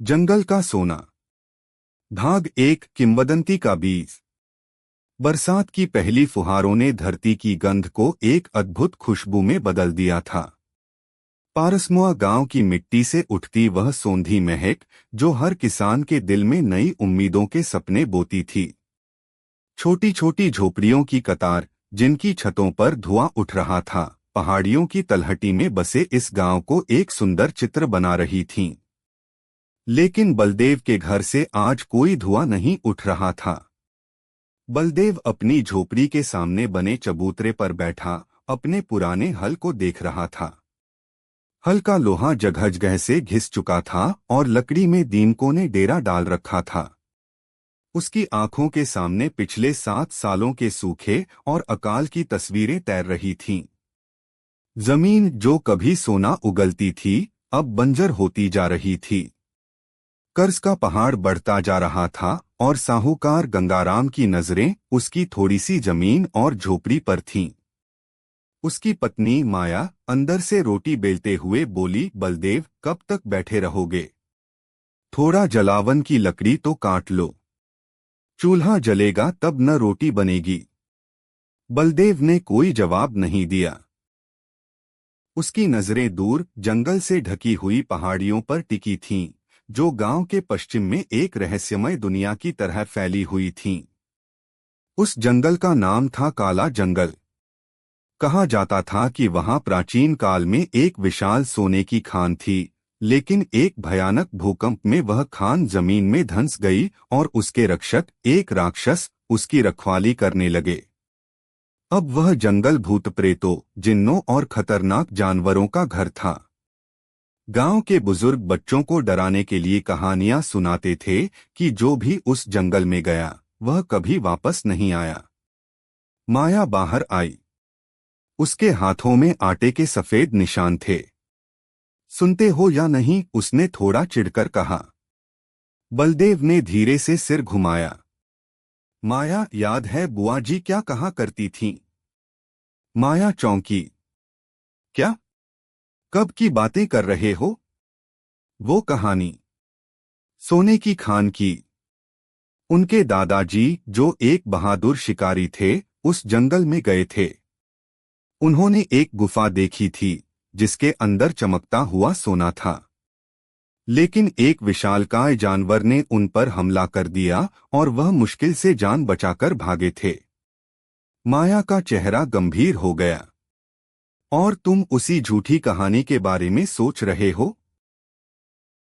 जंगल का सोना। भाग एक। किंवदंती का बीज। बरसात की पहली फुहारों ने धरती की गंध को एक अद्भुत खुशबू में बदल दिया था। पारसमुआ गांव की मिट्टी से उठती वह सोंधी महक जो हर किसान के दिल में नई उम्मीदों के सपने बोती थी। छोटी छोटी झोपड़ियों की कतार, जिनकी छतों पर धुआं उठ रहा था, पहाड़ियों की तलहटी में बसे इस गांव को एक सुंदर चित्र बना रही थीं। लेकिन बलदेव के घर से आज कोई धुआं नहीं उठ रहा था। बलदेव अपनी झोपड़ी के सामने बने चबूतरे पर बैठा अपने पुराने हल को देख रहा था। हल का लोहा जगह जगह से घिस चुका था और लकड़ी में दीमकों ने डेरा डाल रखा था। उसकी आंखों के सामने पिछले 7 सालों के सूखे और अकाल की तस्वीरें तैर रही थीं। जमीन जो कभी सोना उगलती थी, अब बंजर होती जा रही थी। कर्ज का पहाड़ बढ़ता जा रहा था और साहूकार गंगाराम की नजरें उसकी थोड़ी सी जमीन और झोपड़ी पर थीं। उसकी पत्नी माया अंदर से रोटी बेलते हुए बोली, बलदेव, कब तक बैठे रहोगे? थोड़ा जलावन की लकड़ी तो काट लो। चूल्हा जलेगा तब न रोटी बनेगी। बलदेव ने कोई जवाब नहीं दिया। उसकी नजरें दूर जंगल से ढकी हुई पहाड़ियों पर टिकी थीं, जो गांव के पश्चिम में एक रहस्यमय दुनिया की तरह फैली हुई थीं। उस जंगल का नाम था काला जंगल। कहा जाता था कि वहां प्राचीन काल में एक विशाल सोने की खान थी, लेकिन एक भयानक भूकंप में वह खान जमीन में धंस गई और उसके रक्षक, एक राक्षस, उसकी रखवाली करने लगे। अब वह जंगल भूत प्रेतों, जिन्नों और खतरनाक जानवरों का घर था। गांव के बुजुर्ग बच्चों को डराने के लिए कहानियां सुनाते थे कि जो भी उस जंगल में गया वह कभी वापस नहीं आया। माया बाहर आई। उसके हाथों में आटे के सफेद निशान थे। सुनते हो या नहीं? उसने थोड़ा चिढ़कर कहा। बलदेव ने धीरे से सिर घुमाया। माया, याद है बुआ जी क्या कहा करती थीं? माया चौंकी। क्या? कब की बातें कर रहे हो? वो कहानी सोने की खान की। उनके दादाजी, जो एक बहादुर शिकारी थे, उस जंगल में गए थे। उन्होंने एक गुफा देखी थी जिसके अंदर चमकता हुआ सोना था। लेकिन एक विशालकाय जानवर ने उन पर हमला कर दिया और वह मुश्किल से जान बचाकर भागे थे। माया का चेहरा गंभीर हो गया। और तुम उसी झूठी कहानी के बारे में सोच रहे हो?